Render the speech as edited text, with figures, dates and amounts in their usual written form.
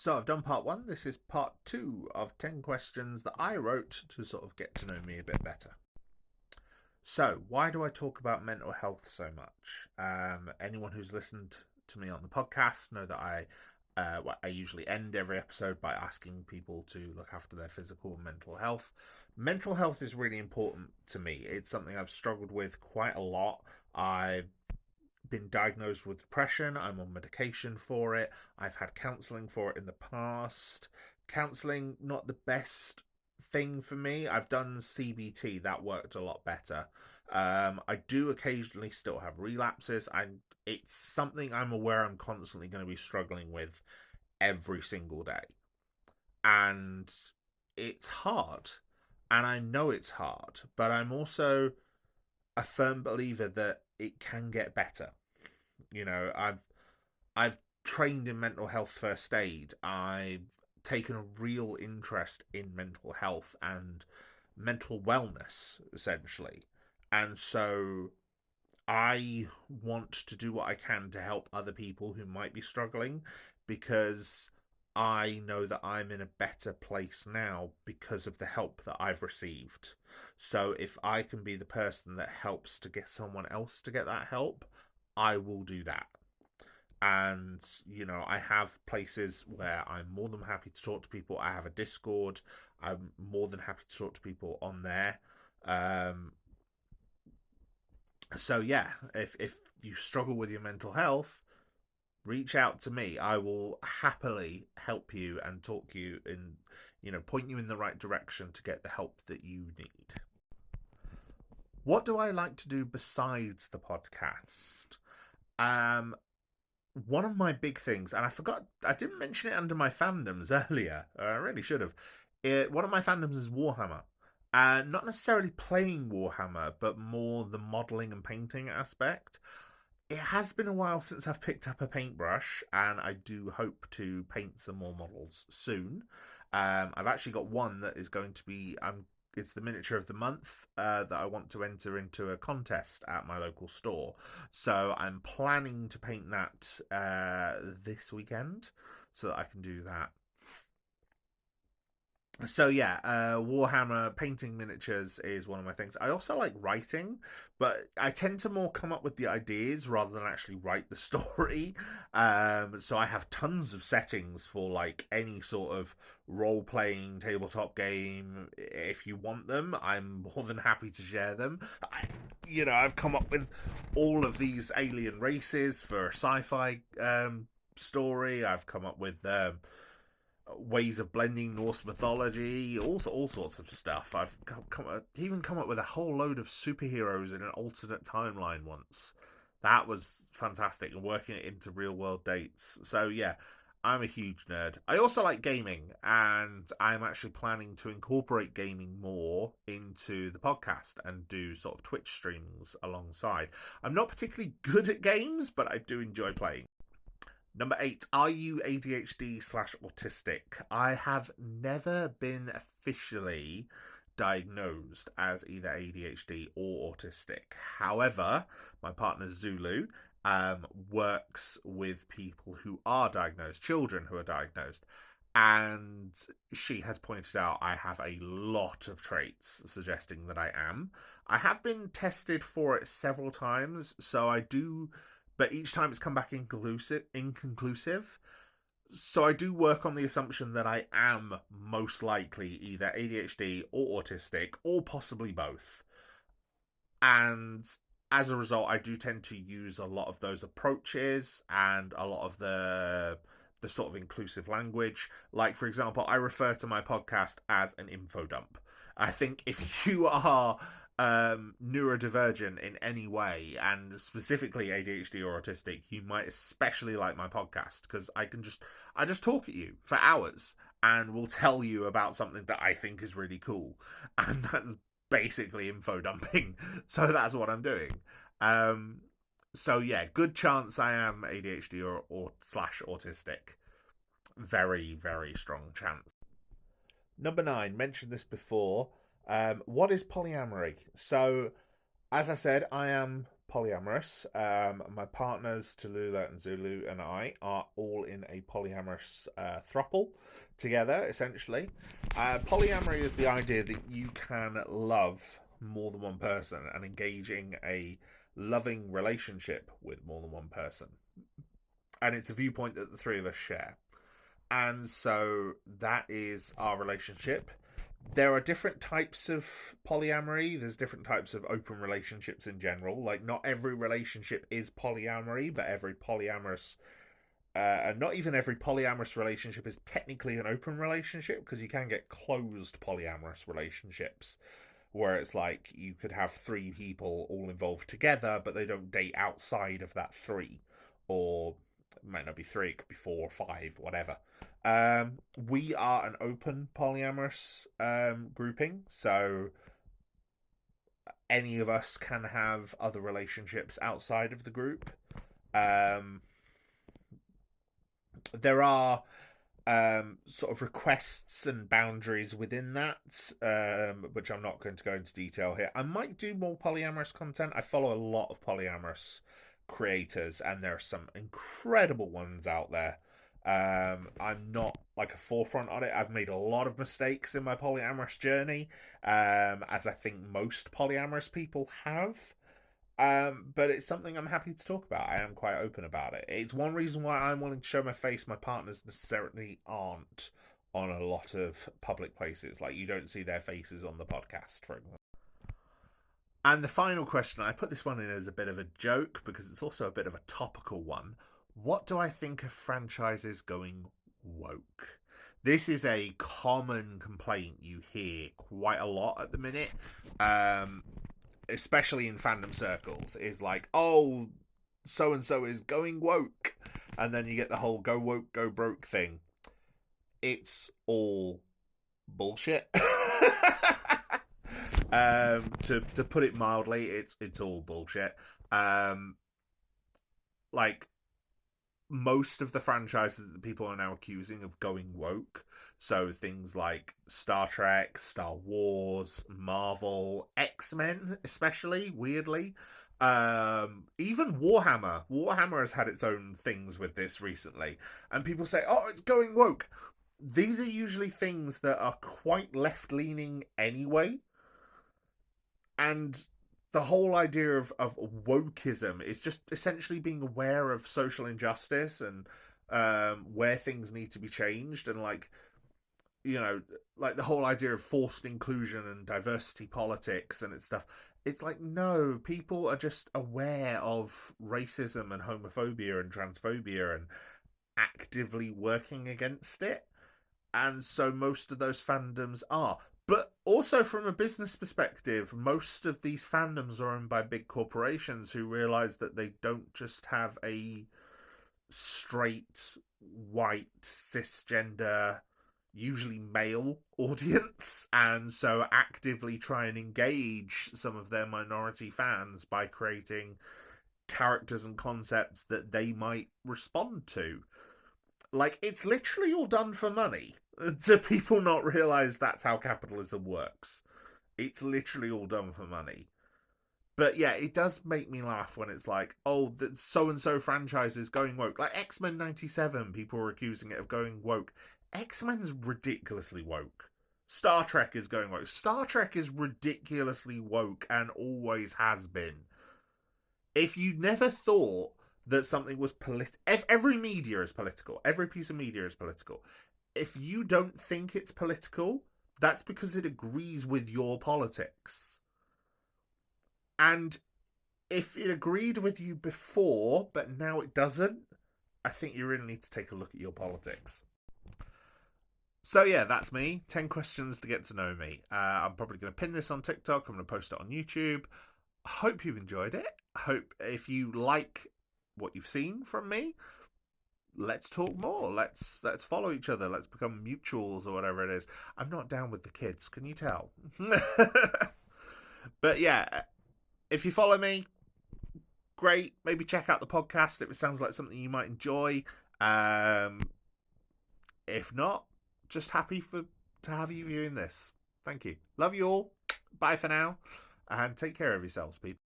So I've done part one. This is part two of 10 questions that I wrote to sort of get to know me a bit better. So, why do I talk about mental health so much? Anyone who's listened to me on the podcast know that I usually end every episode by asking people to look after their physical and mental health. Mental health is really important to me. It's something I've struggled with quite a lot. I've been diagnosed with depression. I'm on medication for it. I've had counseling for it in the past. Counseling, not the best thing for me. I've done CBT, that worked a lot better. I do occasionally still have relapses. It's something I'm aware I'm constantly going to be struggling with every single day. And it's hard. And I know it's hard, but I'm also a firm believer that it can get better. I've trained in mental health first aid. I've taken a real interest in mental health and mental wellness, essentially. And so I want to do what I can to help other people who might be struggling because I know that I'm in a better place now because of the help that I've received. So if I can be the person that helps to get someone else to get that help, I will do that. And I have places where I'm more than happy to talk to people. I have a Discord. I'm more than happy to talk to people on there. um so yeah, if you struggle with your mental health, reach out to me. I will happily help you and talk you in, point you in the right direction to get the help that you need. What do I like to do besides the podcast? um One of my big things, and I didn't mention it under my fandoms earlier. I really should have. One of my fandoms is Warhammer. Not necessarily playing Warhammer, but more the modeling and painting aspect. It has been a while since I've picked up a paintbrush, and I do hope to paint some more models soon. I've actually got one that is going to be. It's the miniature of the month that I want to enter into a contest at my local store. So I'm planning to paint that this weekend so that I can do that. So yeah, Warhammer painting miniatures is one of my things. I also like writing, but I tend to more come up with the ideas rather than actually write the story. So I have tons of settings for like any sort of role playing tabletop game. If you want them, I'm more than happy to share them. I've come up with all of these alien races for a sci-fi story. I've come up with ways of blending Norse mythology, all sorts of stuff. Even come up with a whole load of superheroes in an alternate timeline once. That was fantastic, and working it into real world dates. So yeah, I'm a huge nerd. I also like gaming, and I'm actually planning to incorporate gaming more into the podcast and do sort of Twitch streams alongside. I'm not particularly good at games, but I do enjoy playing. Number 8, are you ADHD/autistic? I have never been officially diagnosed as either ADHD or autistic. However, my partner Zulu works with people who are diagnosed, children who are diagnosed, and she has pointed out I have a lot of traits suggesting that I am. I have been tested for it several times, so I do, but each time it's come back inconclusive. So I do work on the assumption that I am most likely either ADHD or autistic, or possibly both. And as a result, I do tend to use a lot of those approaches and a lot of the sort of inclusive language. Like, for example, I refer to my podcast as an info dump. I think if you are neurodivergent in any way, and specifically ADHD or autistic, you might especially like my podcast because I just talk at you for hours and will tell you about something that I think is really cool, and that's basically info dumping. So that's what I'm doing. Um, so yeah, good chance I am ADHD or slash autistic. Very, very strong chance. Number 9, mentioned this before. What is polyamory? So, as I said, I am polyamorous. My partners, Tallulah and Zulu, and I are all in a polyamorous throuple together, essentially. Polyamory is the idea that you can love more than one person and engage in a loving relationship with more than one person. And it's a viewpoint that the three of us share. And so that is our relationship. There are different types of polyamory. There's different types of open relationships in general. Like, not every relationship is polyamory, but every polyamorous, and not even every polyamorous relationship is technically an open relationship, because you can get closed polyamorous relationships where it's like you could have three people all involved together, but they don't date outside of that three, or it might not be three, it could be four or five, whatever. We are an open polyamorous grouping, so any of us can have other relationships outside of the group. Um, there are sort of requests and boundaries within that, which I'm not going to go into detail here. I might do more polyamorous content. I follow a lot of polyamorous creators, and there are some incredible ones out there. I'm not like a forefront on it. I've made a lot of mistakes in my polyamorous journey, as I think most polyamorous people have. But it's something I'm happy to talk about. I am quite open about it. It's one reason why I'm willing to show my face. My partners necessarily aren't on a lot of public places. Like, you don't see their faces on the podcast, for example. And the final question, I put this one in as a bit of a joke because it's also a bit of a topical one. What do I think of franchises going woke? This is a common complaint you hear quite a lot at the minute. Especially in fandom circles, is like, oh, so and so is going woke, and then you get the whole go woke, go broke thing. It's all bullshit. To put it mildly, it's all bullshit. Um, like, most of the franchises that people are now accusing of going woke. So things like Star Trek, Star Wars, Marvel, X-Men, especially, weirdly. Even Warhammer. Warhammer has had its own things with this recently. And people say, oh, it's going woke. These are usually things that are quite left-leaning anyway. And the whole idea of wokeism is just essentially being aware of social injustice and where things need to be changed, and like, you know, like the whole idea of forced inclusion and diversity politics and it's stuff. It's like, no, people are just aware of racism and homophobia and transphobia and actively working against it. And so most of those fandoms are. But also, from a business perspective, most of these fandoms are owned by big corporations who realize that they don't just have a straight, white, cisgender, usually male audience, and so actively try and engage some of their minority fans by creating characters and concepts that they might respond to. Like, it's literally all done for money. Do people not realize that's how capitalism works? It's literally all done for money. But yeah, it does make me laugh when it's like, oh, that so and so franchise is going woke. Like X-Men 97, people were accusing it of going woke. X-Men's ridiculously woke. Star Trek is going woke. Star Trek is ridiculously woke and always has been. If you never thought that something was political, every media is political. Every piece of media is political. If you don't think it's political, that's because it agrees with your politics. And if it agreed with you before, but now it doesn't, I think you really need to take a look at your politics. So yeah, that's me. 10 questions to get to know me. I'm probably going to pin this on TikTok. I'm going to post it on YouTube. Hope you've enjoyed it. Hope if you like what you've seen from me, let's talk more. Let's follow each other. Let's become mutuals or whatever it is. I'm not down with the kids. Can you tell? But yeah, if you follow me, great. Maybe check out the podcast if it sounds like something you might enjoy. If not, just happy to have you viewing this. Thank you. Love you all. Bye for now. And take care of yourselves, people.